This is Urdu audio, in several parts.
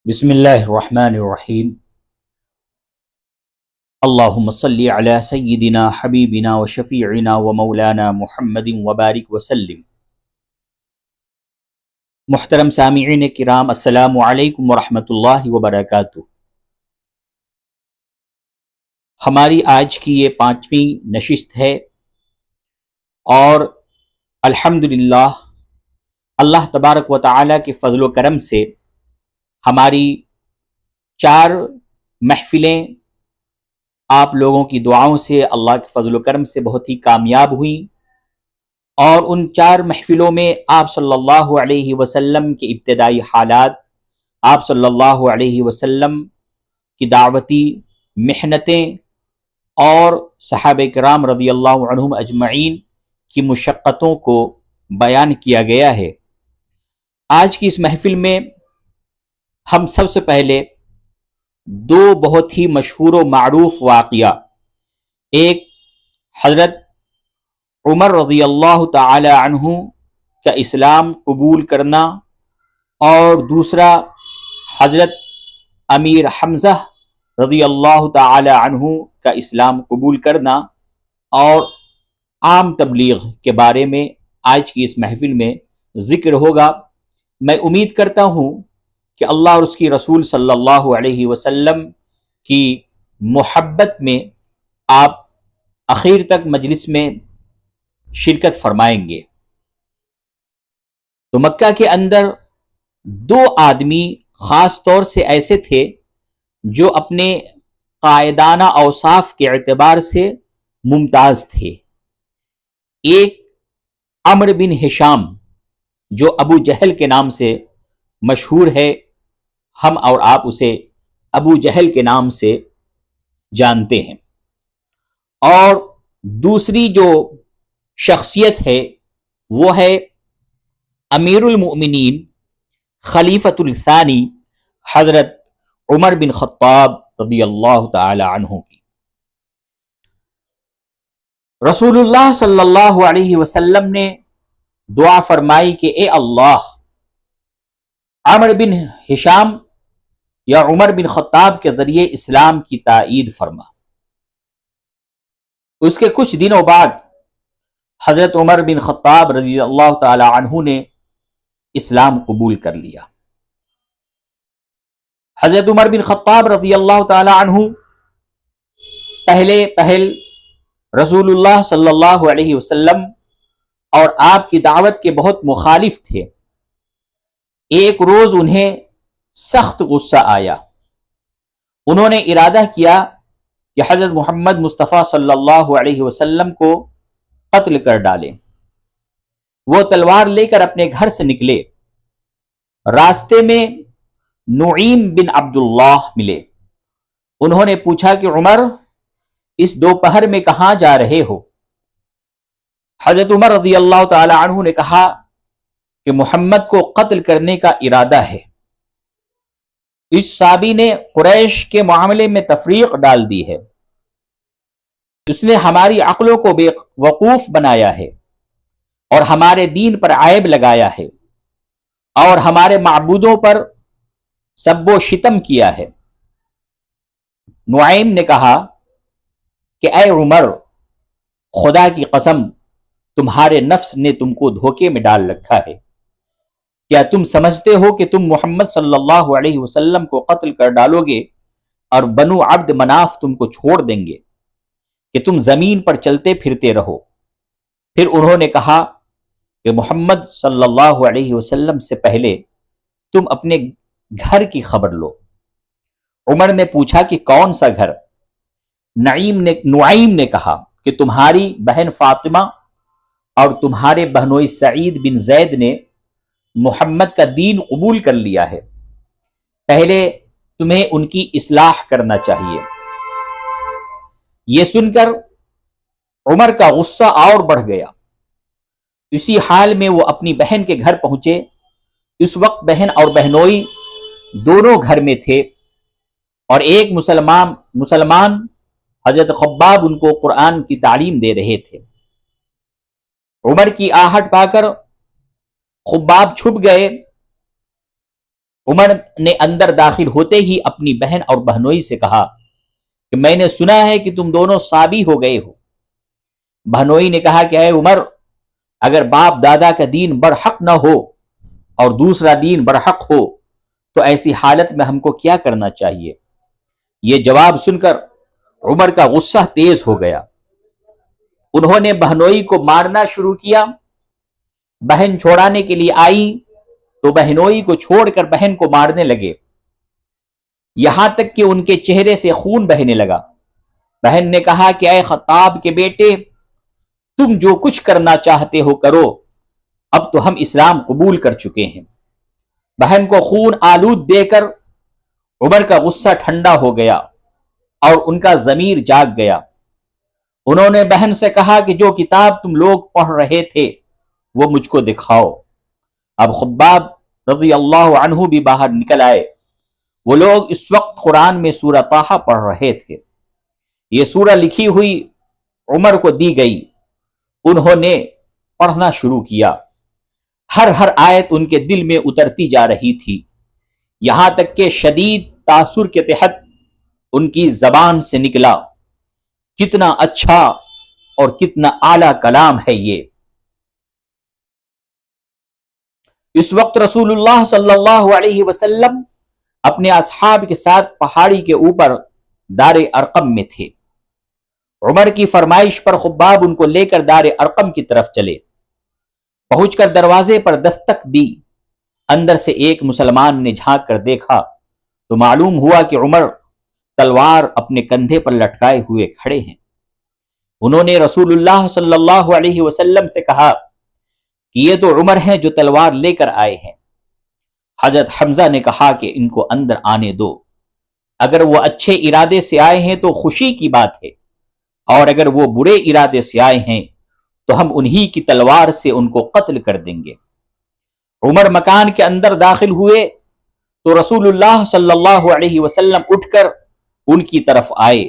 بسم اللہ الرحمن الرحیم۔ اللہم صلی علی سیدنا حبیبنا و شفیعنا و مولانا محمد وبارک وسلم۔ محترم سامعین کرام، السلام علیکم ورحمۃ اللہ وبرکاتہ۔ ہماری آج کی یہ 5ویں نشست ہے اور الحمدللہ اللہ تبارک و تعالی کے فضل و کرم سے ہماری 4 محفلیں آپ لوگوں کی دعاؤں سے، اللہ کے فضل و کرم سے بہت ہی کامیاب ہوئیں، اور ان 4 محفلوں میں آپ صلی اللہ علیہ وسلم کے ابتدائی حالات، آپ صلی اللہ علیہ وسلم کی دعوتی محنتیں اور صحابہ کرام رضی اللہ عنہم اجمعین کی مشقتوں کو بیان کیا گیا ہے۔ آج کی اس محفل میں ہم سب سے پہلے 2 بہت ہی مشہور و معروف واقعہ، ایک حضرت عمر رضی اللہ تعالی عنہ کا اسلام قبول کرنا، اور دوسرا حضرت امیر حمزہ رضی اللہ تعالی عنہ کا اسلام قبول کرنا اور عام تبلیغ کے بارے میں آج کی اس محفل میں ذکر ہوگا۔ میں امید کرتا ہوں کہ اللہ اور اس کی رسول صلی اللہ علیہ وسلم کی محبت میں آپ اخیر تک مجلس میں شرکت فرمائیں گے۔ تو مکہ کے اندر 2 آدمی خاص طور سے ایسے تھے جو اپنے قائدانہ اوصاف کے اعتبار سے ممتاز تھے۔ ایک عمرو بن ہشام جو ابو جہل کے نام سے مشہور ہے، ہم اور آپ اسے ابو جہل کے نام سے جانتے ہیں، اور دوسری جو شخصیت ہے وہ ہے امیر المؤمنین خلیفۃ الثانی حضرت عمر بن خطاب رضی اللہ تعالی عنہ کی۔ رسول اللہ صلی اللہ علیہ وسلم نے دعا فرمائی کہ اے اللہ، عمرو بن ہشام یا عمر بن خطاب کے ذریعے اسلام کی تائید فرما۔ اس کے کچھ دنوں بعد حضرت عمر بن خطاب رضی اللہ تعالی عنہ نے اسلام قبول کر لیا۔ حضرت عمر بن خطاب رضی اللہ تعالی عنہ پہل رسول اللہ صلی اللہ علیہ وسلم اور آپ کی دعوت کے بہت مخالف تھے۔ ایک روز انہیں سخت غصہ آیا، انہوں نے ارادہ کیا کہ حضرت محمد مصطفیٰ صلی اللہ علیہ وسلم کو قتل کر ڈالیں۔ وہ تلوار لے کر اپنے گھر سے نکلے، راستے میں نعیم بن عبداللہ ملے۔ انہوں نے پوچھا کہ عمر، اس دوپہر میں کہاں جا رہے ہو؟ حضرت عمر رضی اللہ تعالی عنہ نے کہا کہ محمد کو قتل کرنے کا ارادہ ہے۔ اس صحابی نے قریش کے معاملے میں تفریق ڈال دی ہے، اس نے ہماری عقلوں کو بے وقوف بنایا ہے اور ہمارے دین پر عیب لگایا ہے اور ہمارے معبودوں پر سب و شتم کیا ہے۔ نعیم نے کہا کہ اے عمر، خدا کی قسم تمہارے نفس نے تم کو دھوکے میں ڈال رکھا ہے۔ کیا تم سمجھتے ہو کہ تم محمد صلی اللہ علیہ وسلم کو قتل کر ڈالو گے اور بنو عبد مناف تم کو چھوڑ دیں گے کہ تم زمین پر چلتے پھرتے رہو؟ پھر انہوں نے کہا کہ محمد صلی اللہ علیہ وسلم سے پہلے تم اپنے گھر کی خبر لو۔ عمر نے پوچھا کہ کون سا گھر؟ نعیم نے کہا کہ تمہاری بہن فاطمہ اور تمہارے بہنوئی سعید بن زید نے محمد کا دین قبول کر لیا ہے، پہلے تمہیں ان کی اصلاح کرنا چاہیے۔ یہ سن کر عمر کا غصہ اور بڑھ گیا۔ اسی حال میں وہ اپنی بہن کے گھر پہنچے۔ اس وقت بہن اور بہنوئی دونوں گھر میں تھے، اور ایک مسلمان حضرت خباب ان کو قرآن کی تعلیم دے رہے تھے۔ عمر کی آہٹ پا کر خباب چھپ گئے عمر نے اندر داخل ہوتے ہی اپنی بہن اور بہنوئی سے کہا کہ میں نے سنا ہے کہ تم دونوں صابی ہو گئے ہو۔ بہنوئی نے کہا کہ اے عمر، اگر باپ دادا کا دین برحق نہ ہو اور دوسرا دین برحق ہو تو ایسی حالت میں ہم کو کیا کرنا چاہیے؟ یہ جواب سن کر عمر کا غصہ تیز ہو گیا۔ انہوں نے بہنوئی کو مارنا شروع کیا۔ بہن چھوڑانے کے لیے آئی تو بہنوئی کو چھوڑ کر بہن کو مارنے لگے، یہاں تک کہ ان کے چہرے سے خون بہنے لگا۔ بہن نے کہا کہ اے خطاب کے بیٹے، تم جو کچھ کرنا چاہتے ہو کرو، اب تو ہم اسلام قبول کر چکے ہیں۔ بہن کو خون آلود دے کر عمر کا غصہ ٹھنڈا ہو گیا اور ان کا ضمیر جاگ گیا۔ انہوں نے بہن سے کہا کہ جو کتاب تم لوگ پڑھ رہے تھے وہ مجھ کو دکھاؤ۔ اب خباب رضی اللہ عنہ بھی باہر نکل آئے۔ وہ لوگ اس وقت قرآن میں سورہ طٰہٰ پڑھ رہے تھے۔ یہ سورہ لکھی ہوئی عمر کو دی گئی۔ انہوں نے پڑھنا شروع کیا۔ ہر آیت ان کے دل میں اترتی جا رہی تھی، یہاں تک کہ شدید تاثر کے تحت ان کی زبان سے نکلا، کتنا اچھا اور کتنا اعلیٰ کلام ہے یہ۔ اس وقت رسول اللہ صلی اللہ علیہ وسلم اپنے اصحاب کے ساتھ پہاڑی کے اوپر دار ارقم میں تھے۔ عمر کی فرمائش پر خباب ان کو لے کر دار ارقم کی طرف چلے۔ پہنچ کر دروازے پر دستک دی۔ اندر سے ایک مسلمان نے جھانک کر دیکھا تو معلوم ہوا کہ عمر تلوار اپنے کندھے پر لٹکائے ہوئے کھڑے ہیں۔ انہوں نے رسول اللہ صلی اللہ علیہ وسلم سے کہا کہ یہ تو عمر ہیں جو تلوار لے کر آئے ہیں۔ حضرت حمزہ نے کہا کہ ان کو اندر آنے دو، اگر وہ اچھے ارادے سے آئے ہیں تو خوشی کی بات ہے، اور اگر وہ برے ارادے سے آئے ہیں تو ہم انہی کی تلوار سے ان کو قتل کر دیں گے۔ عمر مکان کے اندر داخل ہوئے تو رسول اللہ صلی اللہ علیہ وسلم اٹھ کر ان کی طرف آئے۔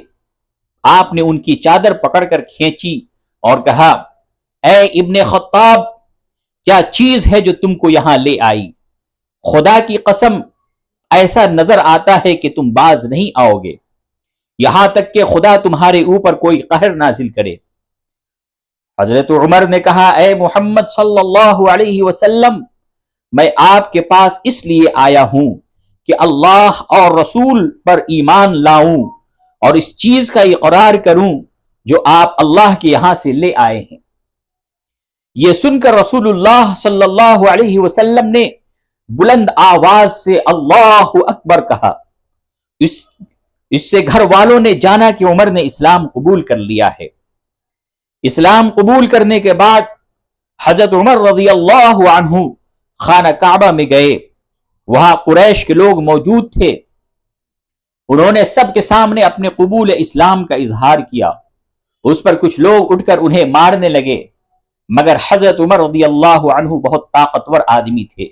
آپ نے ان کی چادر پکڑ کر کھینچی اور کہا، اے ابن خطاب، کیا چیز ہے جو تم کو یہاں لے آئی؟ خدا کی قسم ایسا نظر آتا ہے کہ تم باز نہیں آؤ گے، یہاں تک کہ خدا تمہارے اوپر کوئی قہر نازل کرے۔ حضرت عمر نے کہا، اے محمد صلی اللہ علیہ وسلم، میں آپ کے پاس اس لیے آیا ہوں کہ اللہ اور رسول پر ایمان لاؤں اور اس چیز کا اقرار کروں جو آپ اللہ کے یہاں سے لے آئے ہیں۔ یہ سن کر رسول اللہ صلی اللہ علیہ وسلم نے بلند آواز سے اللہ اکبر کہا۔ اس سے گھر والوں نے جانا کہ عمر نے اسلام قبول کر لیا ہے۔ اسلام قبول کرنے کے بعد حضرت عمر رضی اللہ عنہ خانہ کعبہ میں گئے۔ وہاں قریش کے لوگ موجود تھے۔ انہوں نے سب کے سامنے اپنے قبول اسلام کا اظہار کیا۔ اس پر کچھ لوگ اٹھ کر انہیں مارنے لگے، مگر حضرت عمر رضی اللہ عنہ بہت طاقتور آدمی تھے۔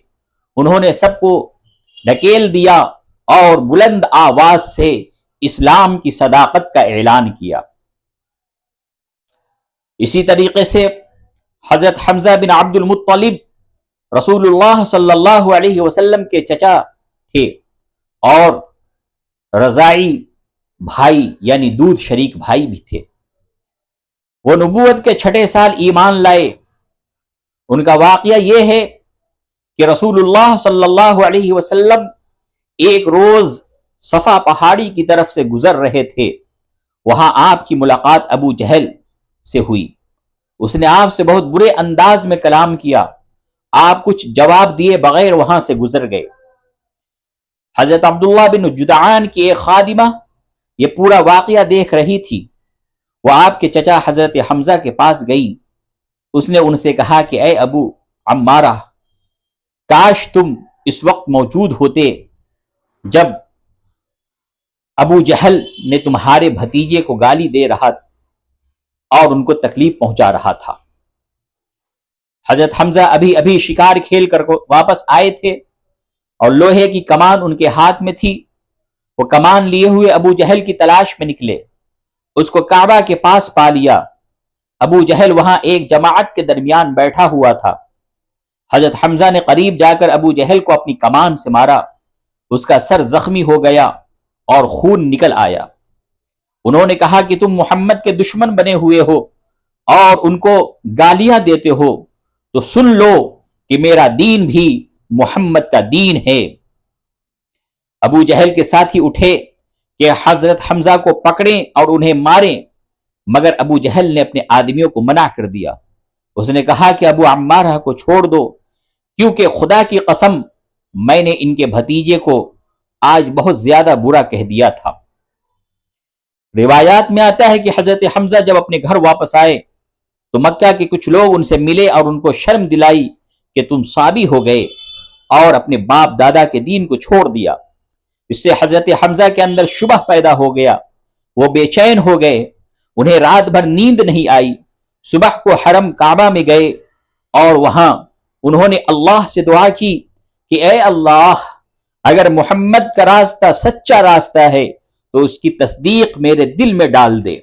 انہوں نے سب کو ڈھکیل دیا اور بلند آواز سے اسلام کی صداقت کا اعلان کیا۔ اسی طریقے سے حضرت حمزہ بن عبد المطلب رسول اللہ صلی اللہ علیہ وسلم کے چچا تھے اور رضاعی بھائی یعنی دودھ شریک بھائی بھی تھے۔ وہ نبوت کے 6 سال ایمان لائے۔ ان کا واقعہ یہ ہے کہ رسول اللہ صلی اللہ علیہ وسلم ایک روز صفا پہاڑی کی طرف سے گزر رہے تھے۔ وہاں آپ کی ملاقات ابو جہل سے ہوئی۔ اس نے آپ سے بہت برے انداز میں کلام کیا۔ آپ کچھ جواب دیے بغیر وہاں سے گزر گئے۔ حضرت عبداللہ بن جدعان کی ایک خادمہ یہ پورا واقعہ دیکھ رہی تھی۔ وہ آپ کے چچا حضرت حمزہ کے پاس گئی۔ اس نے ان سے کہا کہ اے ابو عمارہ، کاش تم اس وقت موجود ہوتے جب ابو جہل نے تمہارے بھتیجے کو گالی دے رہا اور ان کو تکلیف پہنچا رہا تھا۔ حضرت حمزہ ابھی شکار کھیل کر واپس آئے تھے اور لوہے کی کمان ان کے ہاتھ میں تھی۔ وہ کمان لیے ہوئے ابو جہل کی تلاش میں نکلے، اس کو کعبہ کے پاس پا لیا۔ ابو جہل وہاں ایک جماعت کے درمیان بیٹھا ہوا تھا۔ حضرت حمزہ نے قریب جا کر ابو جہل کو اپنی کمان سے مارا۔ اس کا سر زخمی ہو گیا اور خون نکل آیا۔ انہوں نے کہا کہ تم محمد کے دشمن بنے ہوئے ہو اور ان کو گالیاں دیتے ہو، تو سن لو کہ میرا دین بھی محمد کا دین ہے۔ ابو جہل کے ساتھی اٹھے کہ حضرت حمزہ کو پکڑیں اور انہیں ماریں، مگر ابو جہل نے اپنے آدمیوں کو منع کر دیا۔ اس نے کہا کہ ابو عمارہ کو چھوڑ دو، کیونکہ خدا کی قسم میں نے ان کے بھتیجے کو آج بہت زیادہ برا کہہ دیا تھا۔ روایات میں آتا ہے کہ حضرت حمزہ جب اپنے گھر واپس آئے تو مکہ کے کچھ لوگ ان سے ملے اور ان کو شرم دلائی کہ تم صابی ہو گئے اور اپنے باپ دادا کے دین کو چھوڑ دیا۔ اس سے حضرت حمزہ کے اندر شبہ پیدا ہو گیا، وہ بے چین ہو گئے، انہیں رات بھر نیند نہیں آئی۔ صبح کو حرم کعبہ میں گئے اور وہاں انہوں نے اللہ سے دعا کی کہ اے اللہ، اگر محمد کا راستہ سچا راستہ ہے تو اس کی تصدیق میرے دل میں ڈال دے،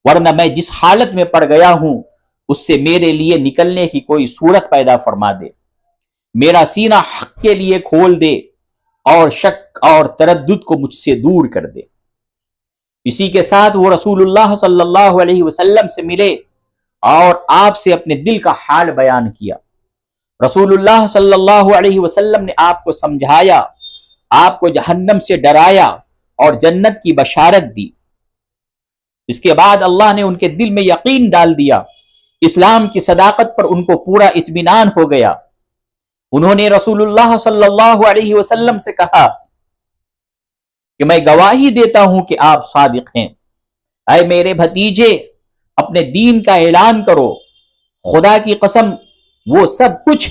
ورنہ میں جس حالت میں پڑ گیا ہوں اس سے میرے لیے نکلنے کی کوئی صورت پیدا فرما دے، میرا سینہ حق کے لیے کھول دے اور شک اور تردد کو مجھ سے دور کر دے۔ اسی کے ساتھ وہ رسول اللہ صلی اللہ علیہ وسلم سے ملے اور آپ سے اپنے دل کا حال بیان کیا۔ رسول اللہ صلی اللہ علیہ وسلم نے آپ کو سمجھایا، آپ کو جہنم سے ڈرایا اور جنت کی بشارت دی۔ اس کے بعد اللہ نے ان کے دل میں یقین ڈال دیا، اسلام کی صداقت پر ان کو پورا اطمینان ہو گیا۔ انہوں نے رسول اللہ صلی اللہ علیہ وسلم سے کہا کہ میں گواہی دیتا ہوں کہ آپ صادق ہیں۔ اے میرے بھتیجے، اپنے دین کا اعلان کرو، خدا کی قسم وہ سب کچھ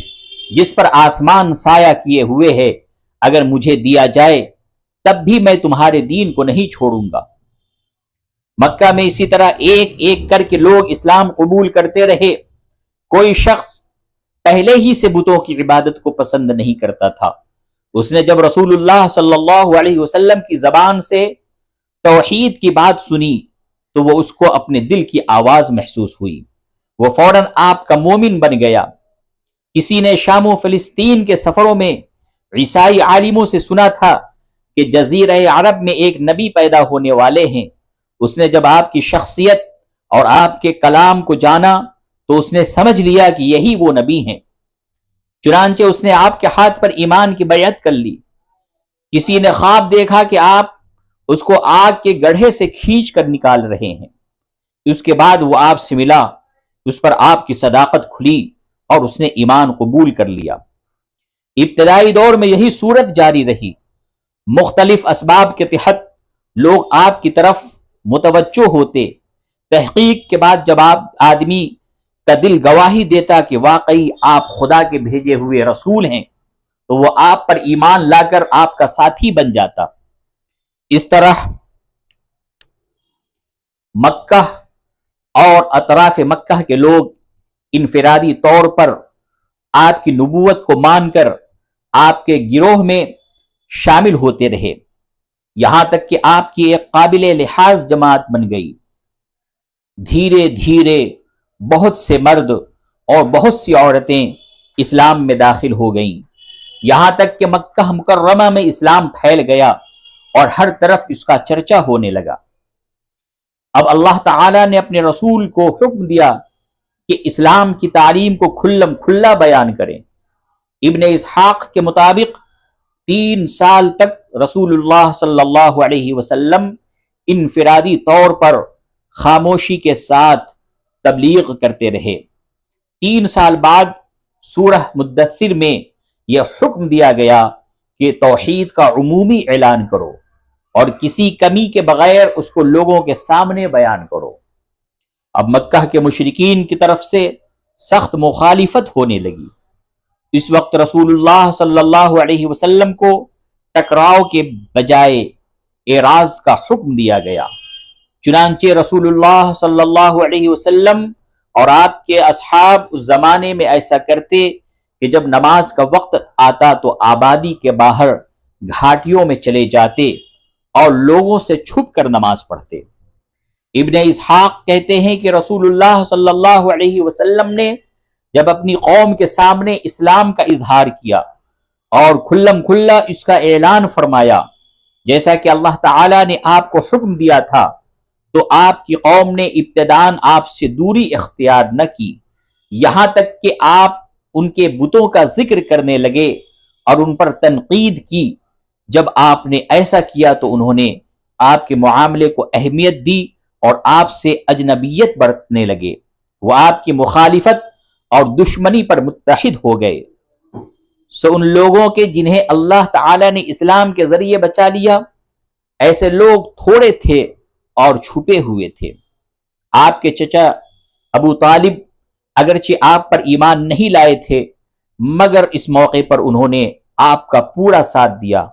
جس پر آسمان سایہ کیے ہوئے ہے اگر مجھے دیا جائے تب بھی میں تمہارے دین کو نہیں چھوڑوں گا۔ مکہ میں اسی طرح ایک ایک کر کے لوگ اسلام قبول کرتے رہے۔ کوئی شخص پہلے ہی سے بتوں کی عبادت کو پسند نہیں کرتا تھا۔ اس نے جب رسول اللہ صلی اللہ علیہ وسلم کی زبان سے توحید کی بات سنی تو وہ اس کو اپنے دل کی آواز محسوس ہوئی، وہ فوراً آپ کا مومن بن گیا۔ کسی نے شام و فلسطین کے سفروں میں عیسائی عالموں سے سنا تھا کہ جزیرہ عرب میں ایک نبی پیدا ہونے والے ہیں۔ اس نے جب آپ کی شخصیت اور آپ کے کلام کو جانا تو اس نے سمجھ لیا کہ یہی وہ نبی ہیں، چنانچہ اس نے آپ کے ہاتھ پر ایمان کی بیعت کر لی۔ کسی نے خواب دیکھا کہ آپ اس کو آگ کے گڑھے سے کھینچ کر نکال رہے ہیں۔ اس کے بعد وہ آپ سے ملا، اس پر آپ کی صداقت کھلی اور اس نے ایمان قبول کر لیا۔ ابتدائی دور میں یہی صورت جاری رہی۔ مختلف اسباب کے تحت لوگ آپ کی طرف متوجہ ہوتے۔ تحقیق کے بعد جب آپ آدمی کا دل گواہی دیتا کہ واقعی آپ خدا کے بھیجے ہوئے رسول ہیں تو وہ آپ پر ایمان لا کر آپ کا ساتھی بن جاتا۔ اس طرح مکہ اور اطراف مکہ کے لوگ انفرادی طور پر آپ کی نبوت کو مان کر آپ کے گروہ میں شامل ہوتے رہے، یہاں تک کہ آپ کی ایک قابل لحاظ جماعت بن گئی۔ دھیرے دھیرے بہت سے مرد اور بہت سی عورتیں اسلام میں داخل ہو گئیں، یہاں تک کہ مکہ مکرمہ میں اسلام پھیل گیا اور ہر طرف اس کا چرچا ہونے لگا۔ اب اللہ تعالی نے اپنے رسول کو حکم دیا کہ اسلام کی تعلیم کو کھلم کھلا بیان کریں۔ ابن اسحاق کے مطابق 3 سال تک رسول اللہ صلی اللہ علیہ وسلم انفرادی طور پر خاموشی کے ساتھ تبلیغ کرتے رہے۔ 3 سال بعد سورہ مدثر میں یہ حکم دیا گیا کہ توحید کا عمومی اعلان کرو اور کسی کمی کے بغیر اس کو لوگوں کے سامنے بیان کرو۔ اب مکہ کے مشرکین کی طرف سے سخت مخالفت ہونے لگی۔ اس وقت رسول اللہ صلی اللہ علیہ وسلم کو ٹکراؤ کے بجائے اعراض کا حکم دیا گیا۔ چنانچہ رسول اللہ صلی اللہ علیہ وسلم اور آپ کے اصحاب اس زمانے میں ایسا کرتے کہ جب نماز کا وقت آتا تو آبادی کے باہر گھاٹیوں میں چلے جاتے اور لوگوں سے چھپ کر نماز پڑھتے۔ ابن اسحاق کہتے ہیں کہ رسول اللہ صلی اللہ علیہ وسلم نے جب اپنی قوم کے سامنے اسلام کا اظہار کیا اور کھلم کھلا اس کا اعلان فرمایا، جیسا کہ اللہ تعالی نے آپ کو حکم دیا تھا، تو آپ کی قوم نے ابتداً آپ سے دوری اختیار نہ کی، یہاں تک کہ آپ ان کے بتوں کا ذکر کرنے لگے اور ان پر تنقید کی۔ جب آپ نے ایسا کیا تو انہوں نے آپ کے معاملے کو اہمیت دی اور آپ سے اجنبیت برتنے لگے، وہ آپ کی مخالفت اور دشمنی پر متحد ہو گئے۔ سو ان لوگوں کے جنہیں اللہ تعالی نے اسلام کے ذریعے بچا لیا، ایسے لوگ تھوڑے تھے اور چھپے ہوئے تھے۔ آپ کے چچا ابو طالب اگرچہ آپ پر ایمان نہیں لائے تھے، مگر اس موقع پر انہوں نے آپ کا پورا ساتھ دیا